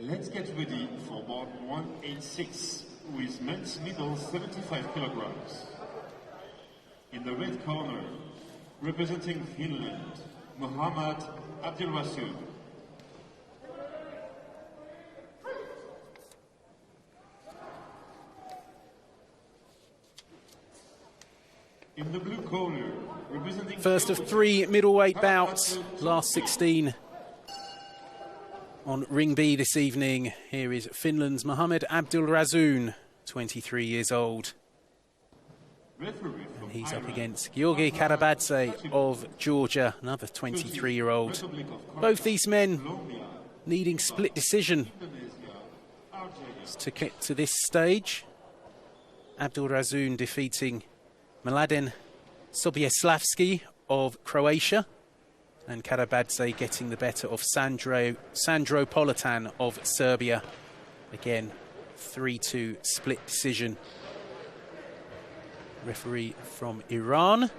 Let's get ready for bout 186 with men's middle 75 kilograms. In the red corner, representing Finland, Mohammad ABDILRASOON. In the blue corner, representing first of 3 middleweight bouts, last 16 on Ring B this evening. Here is Finland's Mohammad ABDILRASOON, 23 years old. And he's up against GIORGI Kharabadze of Georgia, another 23-year-old. Both these men needing split decision to get to this stage. ABDILRASOON defeating Mladen Sobieslavski of Croatia, and Kharabadze getting the better of Sandro Politan of Serbia. Again, 3-2 split decision. Referee from Iran.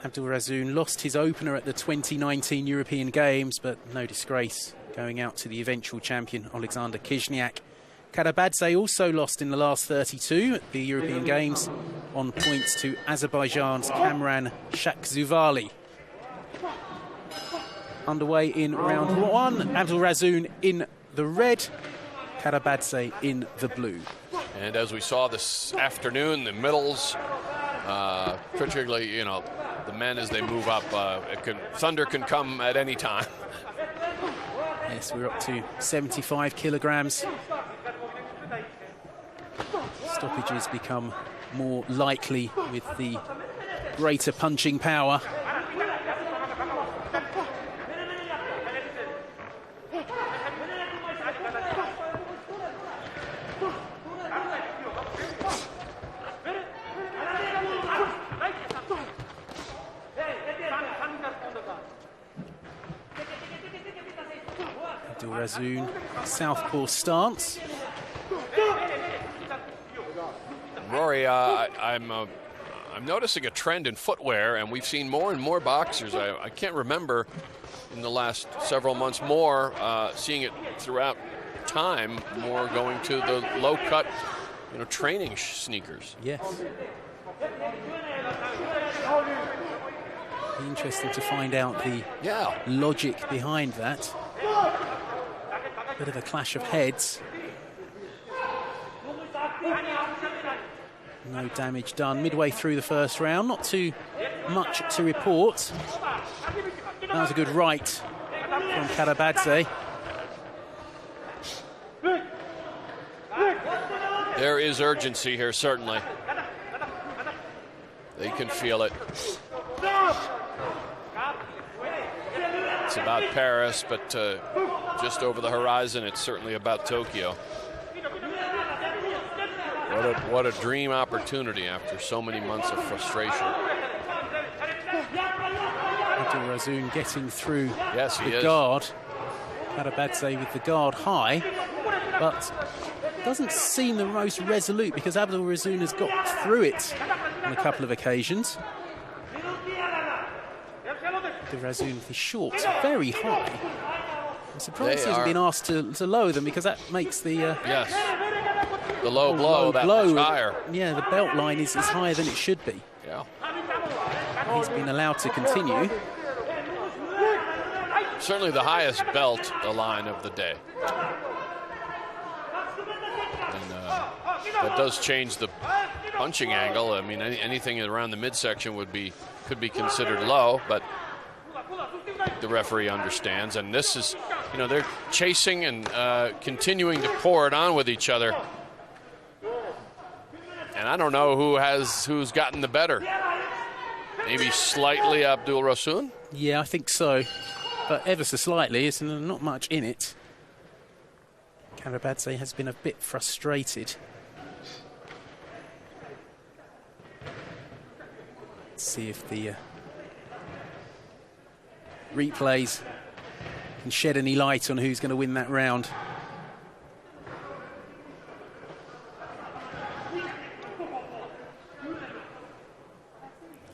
ABDILRASOON lost his opener at the 2019 European Games, but no disgrace, going out to the eventual champion Alexander Kizhniak. Kharabadze also lost in the last 32 at the European Games on points to Azerbaijan's Kamran Shakhzuvali. Underway in round 1, ABDILRASOON in the red, Kharabadze in the blue. And as we saw this afternoon, the middles, particularly, you know, the men as they move up, thunder can come at any time. Yes, we're up to 75 kilograms. Stoppages become more likely with the greater punching power. ABDILRASOON, southpaw stance. Rory, I'm noticing a trend in footwear, and we've seen more and more boxers. I can't remember in the last several months more seeing it throughout time, more going to the low-cut, you know, training sneakers. Yes. Be interesting to find out the logic behind that. Bit of a clash of heads. No damage done midway through the first round. Not too much to report. That was a good right from Kharabadze. There is urgency here, certainly. They can feel it. It's about Paris, but just over the horizon, it's certainly about Tokyo. What a dream opportunity after so many months of frustration. ABDILRASOON getting through the guard. Kharabadze with the guard high, but doesn't seem the most resolute, because ABDILRASOON has got through it on a couple of occasions. ABDILRASOON with his shorts very high. I'm surprised he hasn't been asked to lower them, because that makes the the low blow that much higher. Yeah, the belt line is higher than it should be. Yeah. He's been allowed to continue. Certainly the highest belt line of the day. And that does change the punching angle. I mean, anything around the midsection could be considered low, but the referee understands. And this is, you know, they're chasing and continuing to pour it on with each other. And I don't know who's gotten the better. Maybe slightly ABDILRASOON? Yeah, I think so. But ever so slightly, it's not much in it. Kharabadze has been a bit frustrated. Let's see if the replays can shed any light on who's going to win that round.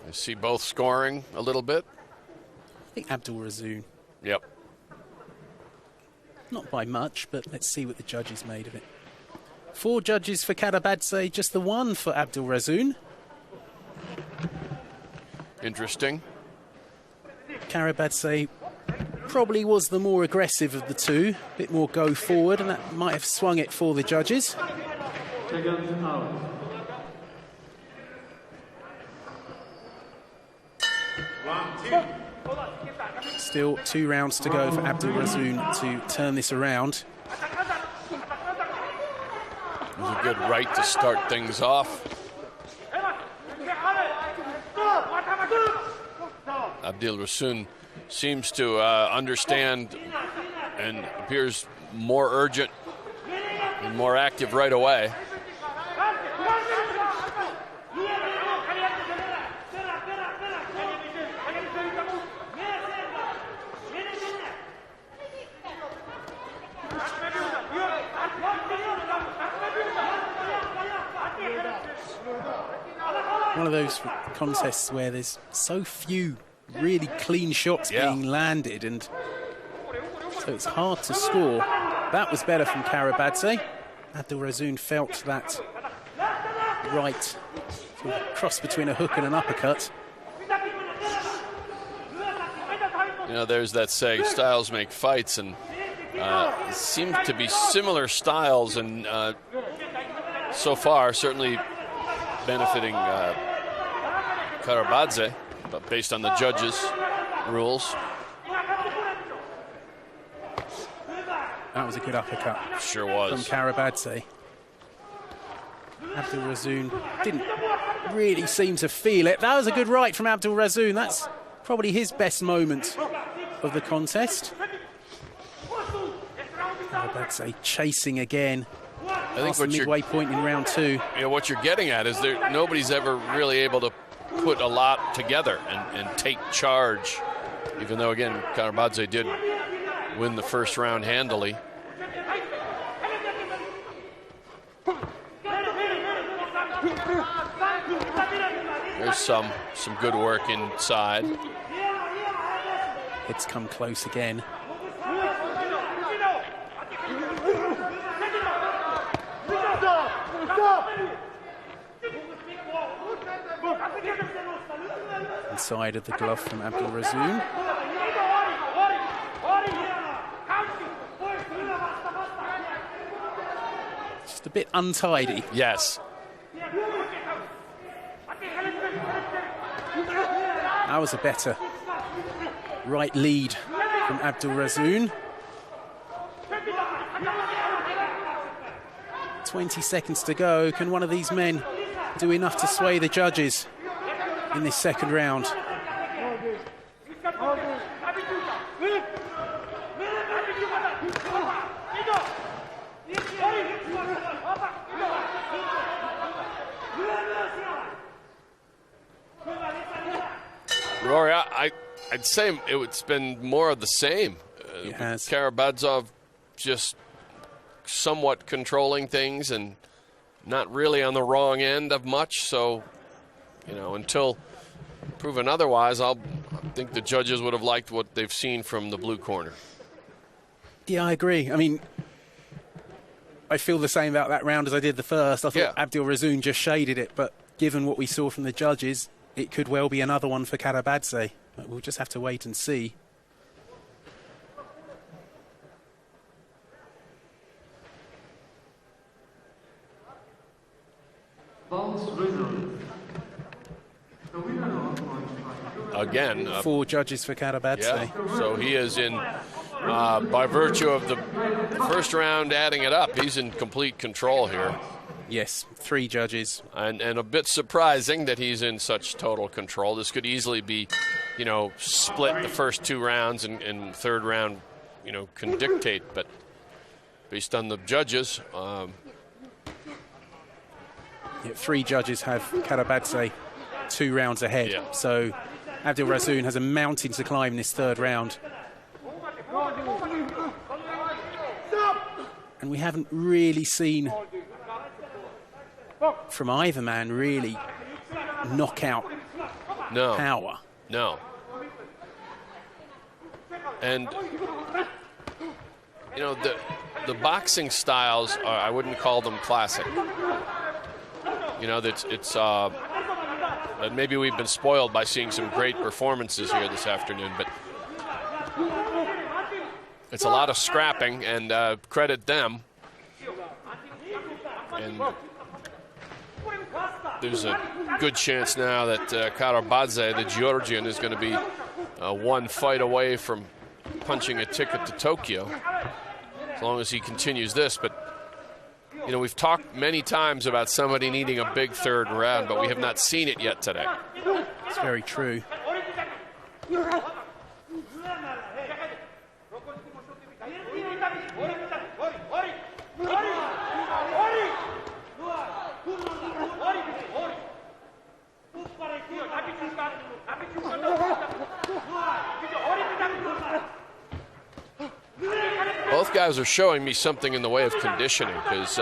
I see both scoring a little bit. I think ABDILRASOON. Yep. Not by much, but let's see what the judges made of it. 4 judges for Kharabadze, just the 1 for ABDILRASOON. Interesting. Kharabadze probably was the more aggressive of the 2, a bit more go forward, and that might have swung it for the judges. Still 2 rounds to go for ABDILRASOON to turn this around. It was a good right to start things off. ABDILRASOON seems to understand and appears more urgent and more active right away. One of those contests where there's so few really clean shots being landed, and so it's hard to score. That was better from Kharabadze. ABDILRASOON felt that right sort of cross between a hook and an uppercut. You know, there's that saying, styles make fights, and it seems to be similar styles, and so far certainly benefiting Kharabadze, but based on the judges' rules. That was a good uppercut. Sure was. From Kharabadze. ABDILRASOON didn't really seem to feel it. That was a good right from ABDILRASOON. That's probably his best moment of the contest. Kharabadze chasing again. I think the midway point in round 2. Yeah, what you're getting at is that nobody's ever really able to put a lot together and take charge, even though, again, Kharabadze did win the first round handily. There's some good work inside. It's come close again. Inside of the glove from ABDILRASOON. Just a bit untidy. Yes. That was a better right lead from ABDILRASOON. 20 seconds to go. Can one of these men do enough to sway the judges in this second round? Rory, I'd say it's been more of the same. It has. Kharabadze just somewhat controlling things and not really on the wrong end of much. So, you know, until proven otherwise, I think the judges would have liked what they've seen from the blue corner. Yeah, I agree. I mean, I feel the same about that round as I did the first. I thought ABDILRASOON just shaded it, but given what we saw from the judges, it could well be another one for Kharabadze. But we'll just have to wait and see. Again, 4 judges for Kharabadze. Yeah, so he is in, by virtue of the first round adding it up, he's in complete control here. Yes, 3 judges. And a bit surprising that he's in such total control. This could easily be, you know, split the first 2 rounds and third round, you know, can dictate. But based on the judges... 3 judges have Kharabadze 2 rounds ahead. Yeah. So ABDILRASOON has a mountain to climb this third round. And we haven't really seen from either man really knockout power. No. And you know, the boxing styles I wouldn't call them classic. You know, it's maybe we've been spoiled by seeing some great performances here this afternoon, but it's a lot of scrapping, and credit them. And there's a good chance now that Kharabadze, the Georgian, is going to be one fight away from punching a ticket to Tokyo, as long as he continues this. But, you know, we've talked many times about somebody needing a big third round, but we have not seen it yet today. It's very true. Both guys are showing me something in the way of conditioning, because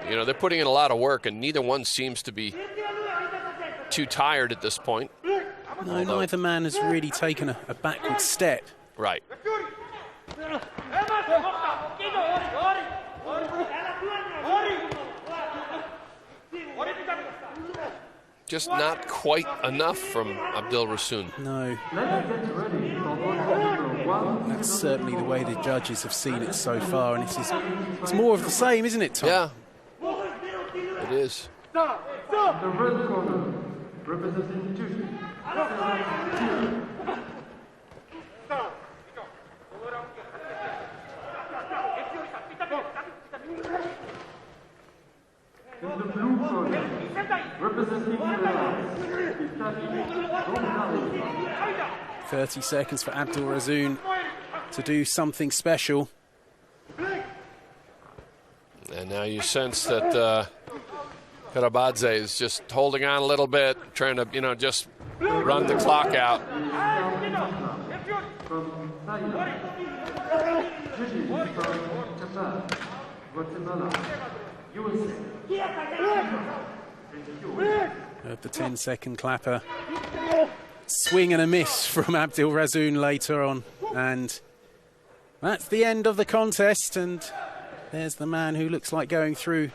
you know, they're putting in a lot of work, and neither one seems to be too tired at this point. No, neither man has really taken a backward step. Right. Just not quite enough from ABDILRASOON. No. That's certainly the way the judges have seen it so far, and it's more of the same, isn't it, Tom? Yeah, it is. The red corner, representing Turkey. 30 seconds for ABDILRASOON to do something special. And now you sense that Kharabadze is just holding on a little bit, trying to, you know, just run the clock out. The 10-second clapper. Swing and a miss from ABDILRASOON later on. And that's the end of the contest. And there's the man who looks like going through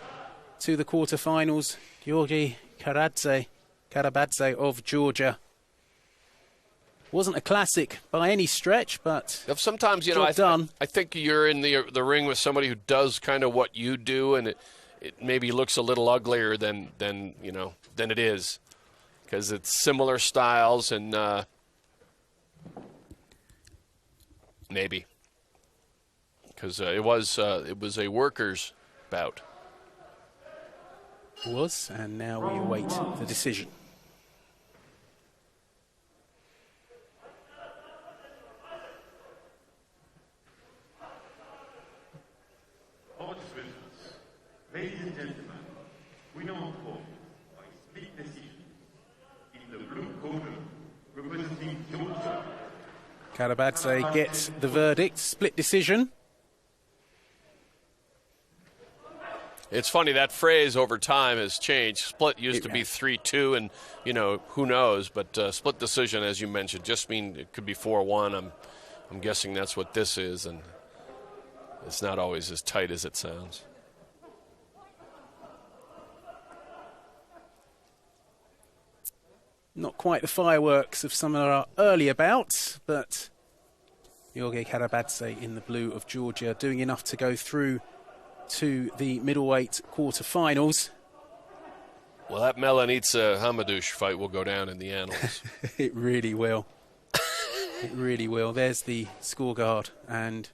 to the quarterfinals, GIORGI Kharabadze of Georgia. Wasn't a classic by any stretch, but sometimes, you know, I think you're in the ring with somebody who does kind of what you do, and it maybe looks a little uglier than you know, than it is, because it's similar styles, and maybe because it was a workers' bout. It was, and now we await the decision. Ladies and gentlemen, we now call by split decision in the blue corner, representing Georgia. Kharabadze gets the verdict, split decision. It's funny, that phrase over time has changed. Split used to be 3-2, and, you know, who knows, but split decision, as you mentioned, just mean it could be 4-1. I'm guessing that's what this is, and it's not always as tight as it sounds. Not quite the fireworks of some of our earlier bouts, but GIORGI Kharabadze in the blue of Georgia doing enough to go through to the middleweight quarterfinals. Well, that Melanitsa Hamadouche fight will go down in the annals. It really will. It really will. There's the scorecard, and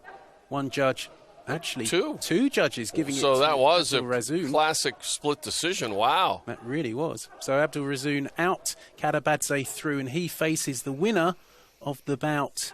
one judge, actually two judges giving it to ABDILRASOON. So that was a classic split decision. Wow. That really was. So ABDILRASOON out, Kharabadze through, and he faces the winner of the bout